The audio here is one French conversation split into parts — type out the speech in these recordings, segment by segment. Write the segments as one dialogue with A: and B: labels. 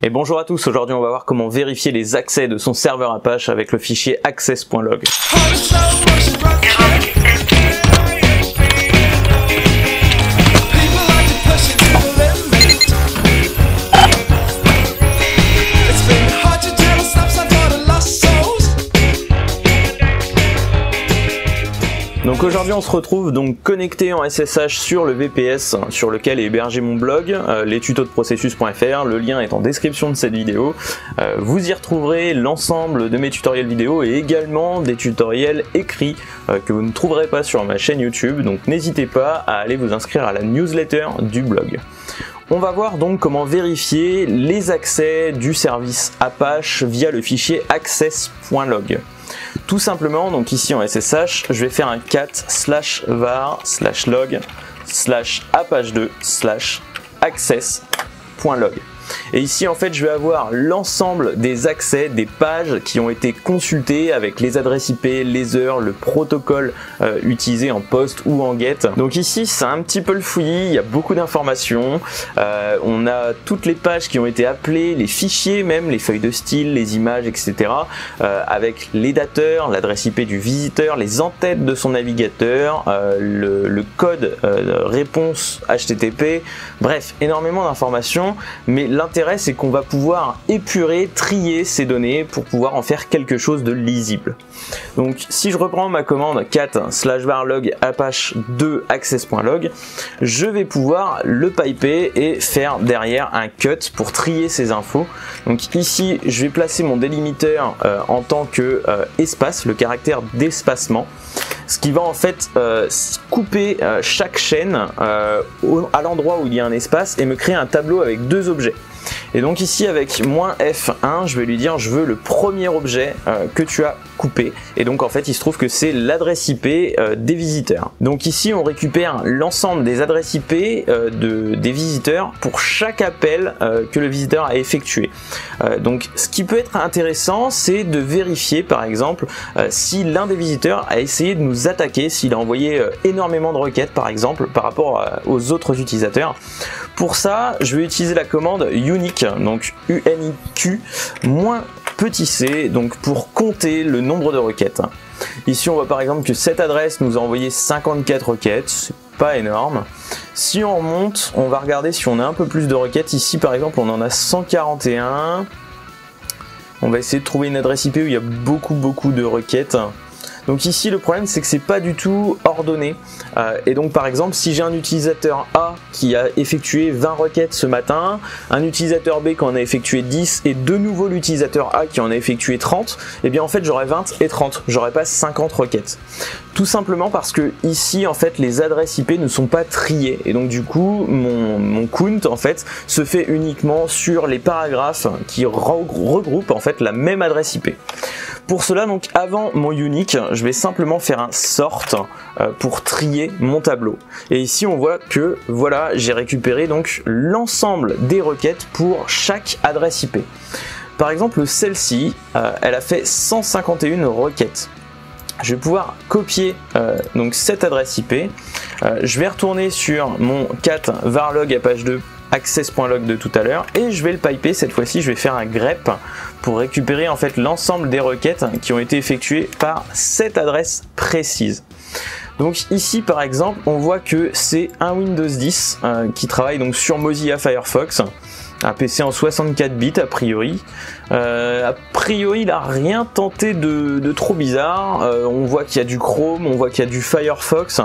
A: Et bonjour à tous, aujourd'hui on va voir comment vérifier les accès de son serveur Apache avec le fichier access.log. Donc aujourd'hui on se retrouve donc connecté en SSH sur le VPS sur lequel est hébergé mon blog, lestutos-de-processus.fr, le lien est en description de cette vidéo. Vous y retrouverez l'ensemble de mes tutoriels vidéo et également des tutoriels écrits que vous ne trouverez pas sur ma chaîne YouTube, donc n'hésitez pas à aller vous inscrire à la newsletter du blog. On va voir donc comment vérifier les accès du service Apache via le fichier access.log. Tout simplement, donc ici en SSH, je vais faire un cat /var/log/apache2/access.log. Et ici en fait je vais avoir l'ensemble des accès des pages qui ont été consultées avec les adresses IP, les heures, le protocole utilisé en post ou en get. Donc ici c'est un petit peu le fouillis, il y a beaucoup d'informations, on a toutes les pages qui ont été appelées, les fichiers même, les feuilles de style, les images, etc. Avec les dateurs, l'adresse IP du visiteur, les entêtes de son navigateur, le code réponse HTTP, bref énormément d'informations, mais l'intérêt c'est qu'on va pouvoir épurer, trier ces données pour pouvoir en faire quelque chose de lisible. Donc si je reprends ma commande cat /var/log apache2access.log, je vais pouvoir le piper et faire derrière un cut pour trier ces infos. Donc ici je vais placer mon délimiteur en tant que espace, le caractère d'espacement, ce qui va en fait couper chaque chaîne à l'endroit où il y a un espace et me créer un tableau avec deux objets. Et donc ici avec -F1, je vais lui dire je veux le premier objet que tu as coupé. Et donc en fait il se trouve que c'est l'adresse IP des visiteurs. Donc ici on récupère l'ensemble des adresses IP des visiteurs pour chaque appel que le visiteur a effectué. Donc ce qui peut être intéressant c'est de vérifier par exemple si l'un des visiteurs a essayé de nous attaquer, s'il a envoyé énormément de requêtes par exemple par rapport aux autres utilisateurs. Pour ça je vais utiliser la commande unique, donc uniq -c, donc pour compter le nombre de requêtes. Ici on voit par exemple que cette adresse nous a envoyé 54 requêtes, c'est pas énorme. Si on remonte, on va regarder si on a un peu plus de requêtes. Ici par exemple on en a 141. On va essayer de trouver une adresse IP où il y a beaucoup de requêtes. Donc ici le problème c'est que c'est pas du tout ordonné et donc par exemple si j'ai un utilisateur A qui a effectué 20 requêtes ce matin, un utilisateur B qui en a effectué 10 et de nouveau l'utilisateur A qui en a effectué 30, et bien en fait j'aurai 20 et 30, j'aurai pas 50 requêtes. Tout simplement parce que ici en fait les adresses IP ne sont pas triées et donc du coup mon count en fait se fait uniquement sur les paragraphes qui regroupent en fait la même adresse IP. Pour cela donc avant mon unique, je vais simplement faire un sort pour trier mon tableau. Et ici on voit que voilà, j'ai récupéré donc l'ensemble des requêtes pour chaque adresse IP. Par exemple celle-ci, elle a fait 151 requêtes. Je vais pouvoir copier donc cette adresse IP. Je vais retourner sur mon cat varlog apache2 access.log de tout à l'heure et je vais le piper. Cette fois-ci je vais faire un grep pour récupérer en fait l'ensemble des requêtes qui ont été effectuées par cette adresse précise. Donc ici par exemple on voit que c'est un Windows 10 qui travaille donc sur Mozilla Firefox, un PC en 64 bits a priori. A priori il n'a rien tenté de trop bizarre, on voit qu'il y a du Chrome, on voit qu'il y a du Firefox,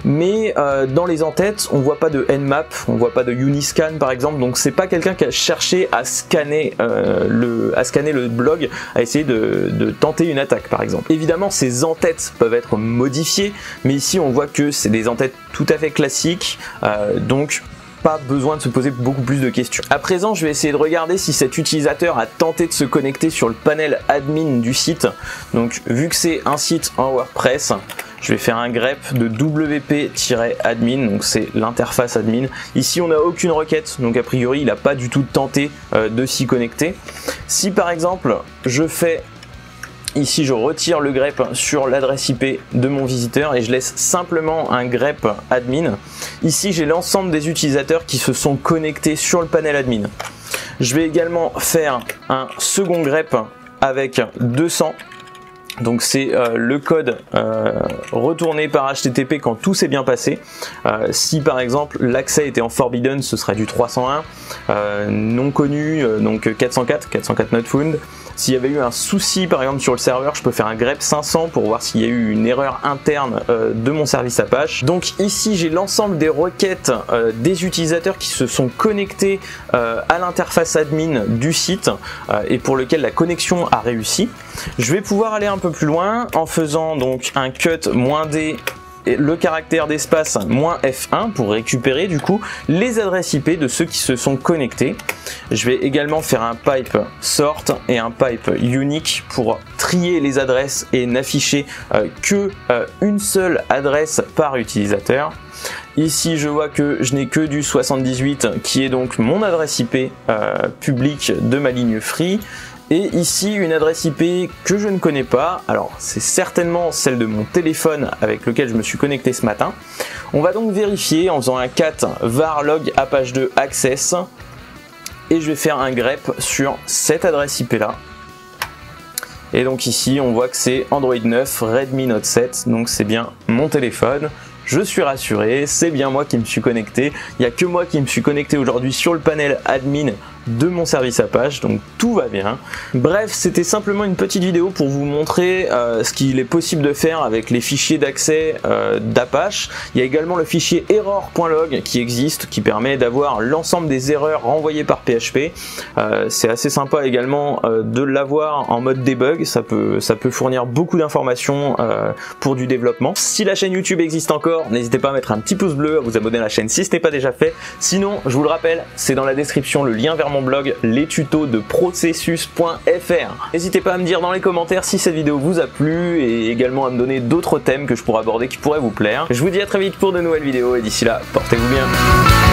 A: mais dans les entêtes on voit pas de Nmap, on voit pas de Uniscan par exemple, donc c'est pas quelqu'un qui a cherché à scanner le blog, à essayer de tenter une attaque par exemple. Évidemment ces entêtes peuvent être modifiées, mais ici on voit que c'est des entêtes tout à fait classiques, donc pas besoin de se poser beaucoup plus de questions. À présent, je vais essayer de regarder si cet utilisateur a tenté de se connecter sur le panel admin du site. Donc, vu que c'est un site en WordPress, je vais faire un grep de wp-admin, donc c'est l'interface admin. Ici, on n'a aucune requête, donc a priori, il n'a pas du tout tenté de s'y connecter. Si par exemple, je fais Ici, je retire le grep sur l'adresse IP de mon visiteur et je laisse simplement un grep admin. Ici, j'ai l'ensemble des utilisateurs qui se sont connectés sur le panel admin. Je vais également faire un second grep avec 200. Donc c'est le code retourné par HTTP quand tout s'est bien passé. Si par exemple l'accès était en forbidden, ce serait du 301, non connu, donc 404 not found. S'il y avait eu un souci par exemple sur le serveur, je peux faire un grep 500 pour voir s'il y a eu une erreur interne de mon service Apache. Donc ici j'ai l'ensemble des requêtes des utilisateurs qui se sont connectés à l'interface admin du site et pour lequel la connexion a réussi. Je vais pouvoir aller un peu plus loin en faisant donc un cut -d et le caractère d'espace -F1 pour récupérer du coup les adresses IP de ceux qui se sont connectés. Je vais également faire un pipe sort et un pipe unique pour trier les adresses et n'afficher que une seule adresse par utilisateur. Ici je vois que je n'ai que du 78 qui est donc mon adresse IP publique de ma ligne free. Et ici une adresse IP que je ne connais pas, alors c'est certainement celle de mon téléphone avec lequel je me suis connecté ce matin. On va donc vérifier en faisant un cat var log apache2 access et je vais faire un grep sur cette adresse IP là. Et donc ici on voit que c'est Android 9 Redmi Note 7, donc c'est bien mon téléphone. Je suis rassuré, c'est bien moi qui me suis connecté. Il n'y a que moi qui me suis connecté aujourd'hui sur le panel admin de mon service Apache, donc tout va bien. Bref, c'était simplement une petite vidéo pour vous montrer ce qu'il est possible de faire avec les fichiers d'accès d'Apache. Il y a également le fichier error.log qui existe, qui permet d'avoir l'ensemble des erreurs renvoyées par PHP. C'est assez sympa également de l'avoir en mode debug, ça peut fournir beaucoup d'informations pour du développement. Si la chaîne YouTube existe encore, n'hésitez pas à mettre un petit pouce bleu, à vous abonner à la chaîne si ce n'est pas déjà fait. Sinon, je vous le rappelle, c'est dans la description le lien vers mon blog les tutos de processus.fr. N'hésitez pas à me dire dans les commentaires si cette vidéo vous a plu et également à me donner d'autres thèmes que je pourrais aborder qui pourraient vous plaire. Je vous dis à très vite pour de nouvelles vidéos et d'ici là, portez-vous bien.